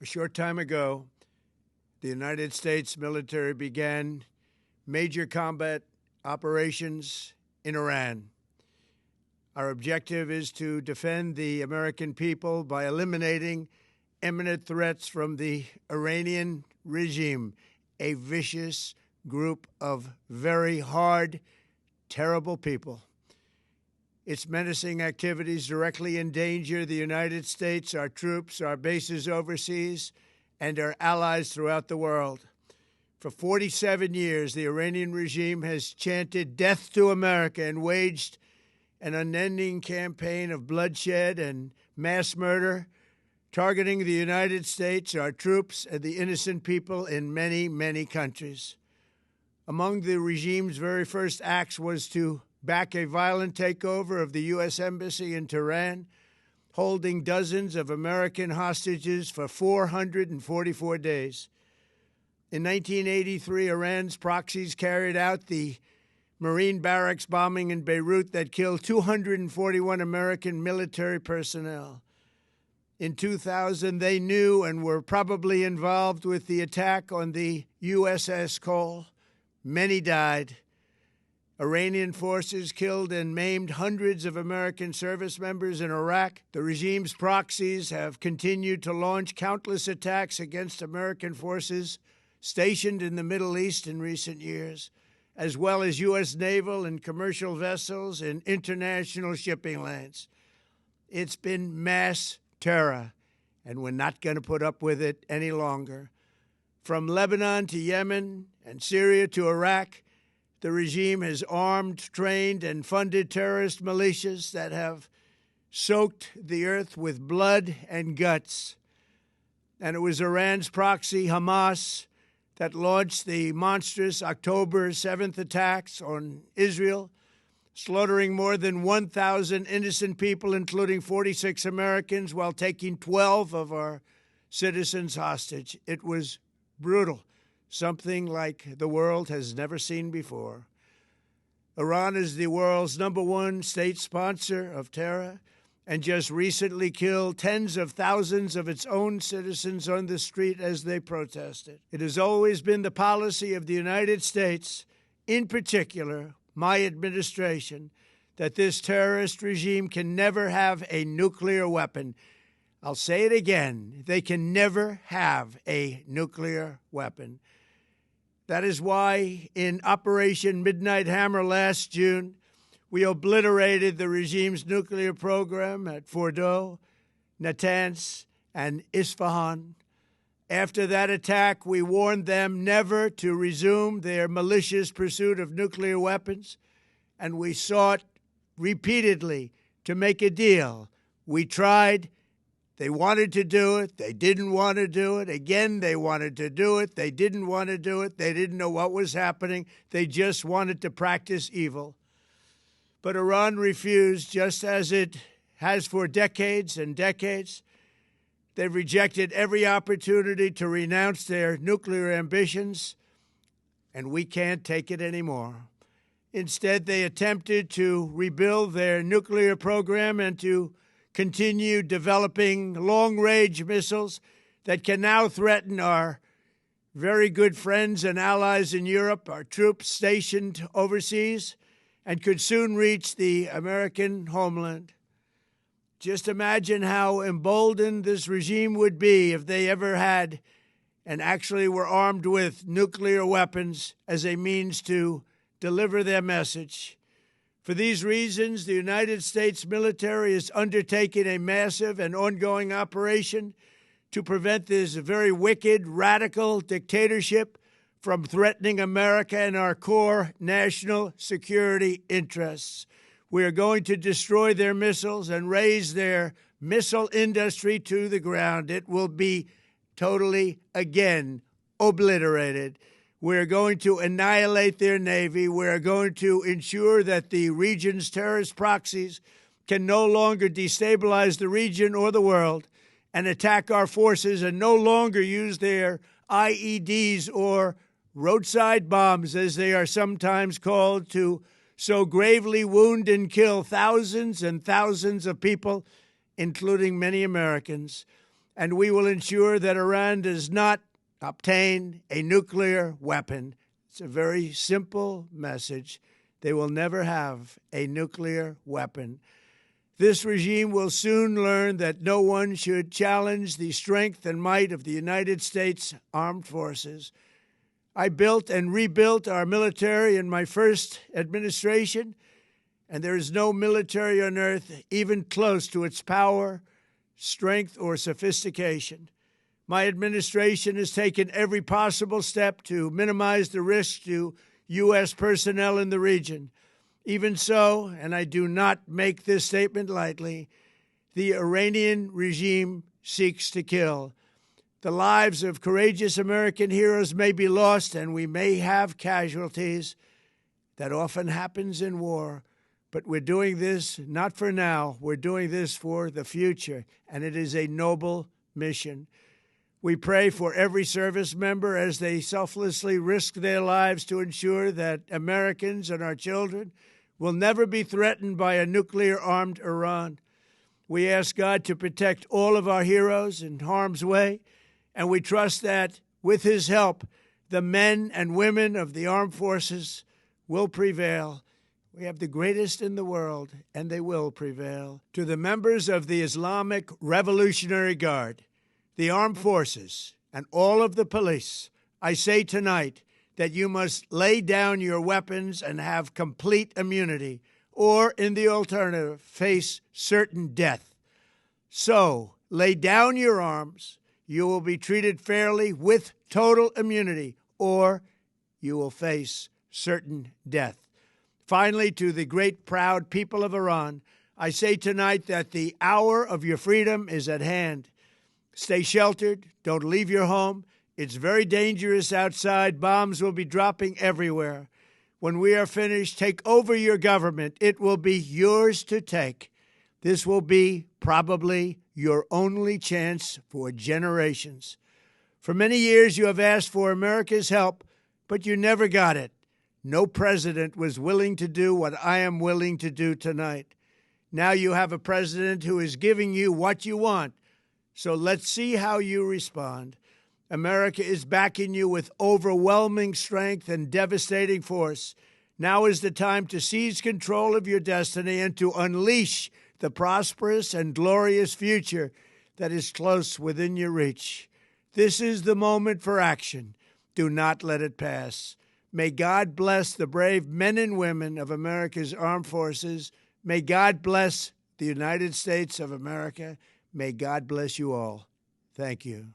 A short time ago, the United States military began major combat operations in Iran. Our objective is to defend the American people by eliminating imminent threats from the Iranian regime, a vicious group of very hard, terrible people. Its menacing activities directly endanger the United States, our troops, our bases overseas, and our allies throughout the world. For 47 years, the Iranian regime has chanted death to America and waged an unending campaign of bloodshed and mass murder, targeting the United States, our troops, and the innocent people in many, many countries. Among the regime's very first acts was to back a violent takeover of the U.S. Embassy in Tehran, holding dozens of American hostages for 444 days. In 1983, Iran's proxies carried out the Marine barracks bombing in Beirut that killed 241 American military personnel. In 2000, they knew and were probably involved with the attack on the USS Cole. Many died. Iranian forces killed and maimed hundreds of American service members in Iraq. The regime's proxies have continued to launch countless attacks against American forces stationed in the Middle East in recent years, as well as U.S. naval and commercial vessels in international shipping lanes. It's been mass terror, and we're not going to put up with it any longer. From Lebanon to Yemen and Syria to Iraq, the regime has armed, trained, and funded terrorist militias that have soaked the earth with blood and guts. And it was Iran's proxy, Hamas, that launched the monstrous October 7th attacks on Israel, slaughtering more than 1,000 innocent people, including 46 Americans, while taking 12 of our citizens hostage. It was brutal, something like the world has never seen before. Iran is the world's #1 state sponsor of terror and just recently killed tens of thousands of its own citizens on the street as they protested. It has always been the policy of the United States, in particular, my administration, that this terrorist regime can never have a nuclear weapon. I'll say it again. They can never have a nuclear weapon. That is why in Operation Midnight Hammer last June, we obliterated the regime's nuclear program at Fordow, Natanz, and Isfahan. After that attack, we warned them never to resume their malicious pursuit of nuclear weapons, and we sought repeatedly to make a deal. We tried. They wanted to do it. They didn't want to do it. Again, they wanted to do it. They didn't want to do it. They didn't know what was happening. They just wanted to practice evil. But Iran refused, just as it has for decades and decades. They've rejected every opportunity to renounce their nuclear ambitions, and we can't take it anymore. Instead, they attempted to rebuild their nuclear program and to continue developing long-range missiles that can now threaten our very good friends and allies in Europe, our troops stationed overseas, and could soon reach the American homeland. Just imagine how emboldened this regime would be if they ever had and actually were armed with nuclear weapons as a means to deliver their message. For these reasons, the United States military is undertaking a massive and ongoing operation to prevent this very wicked, radical dictatorship from threatening America and our core national security interests. We are going to destroy their missiles and raise their missile industry to the ground. It will be totally, again, obliterated. We're going to annihilate their Navy. We're going to ensure that the region's terrorist proxies can no longer destabilize the region or the world and attack our forces and no longer use their IEDs or roadside bombs, as they are sometimes called, to so gravely wound and kill thousands and thousands of people, including many Americans. and we will ensure that Iran does not obtain a nuclear weapon. It's a very simple message. They will never have a nuclear weapon. This regime will soon learn that no one should challenge the strength and might of the United States Armed Forces. I built and rebuilt our military in my first administration, and there is no military on earth even close to its power, strength, or sophistication. My administration has taken every possible step to minimize the risk to U.S. personnel in the region. Even so, and I do not make this statement lightly, the Iranian regime seeks to kill. The lives of courageous American heroes may be lost, and we may have casualties. That often happens in war. But we're doing this not for now. We're doing this for the future, and it is a noble mission. We pray for every service member as they selflessly risk their lives to ensure that Americans and our children will never be threatened by a nuclear-armed Iran. We ask God to protect all of our heroes in harm's way, and we trust that, with His help, the men and women of the armed forces will prevail. We have the greatest in the world, and they will prevail. To the members of the Islamic Revolutionary Guard, the armed forces, and all of the police, I say tonight that you must lay down your weapons and have complete immunity, or, in the alternative, face certain death. So, lay down your arms. You will be treated fairly with total immunity, or you will face certain death. Finally, to the great, proud people of Iran, I say tonight that the hour of your freedom is at hand. Stay sheltered. Don't leave your home. It's very dangerous outside. Bombs will be dropping everywhere. When we are finished, take over your government. It will be yours to take. This will be probably your only chance for generations. For many years, you have asked for America's help, but you never got it. No president was willing to do what I am willing to do tonight. Now you have a president who is giving you what you want. So let's see how you respond. America is backing you with overwhelming strength and devastating force. Now is the time to seize control of your destiny and to unleash the prosperous and glorious future that is close within your reach. This is the moment for action. Do not let it pass. May God bless the brave men and women of America's armed forces. May God bless the United States of America. May God bless you all. Thank you.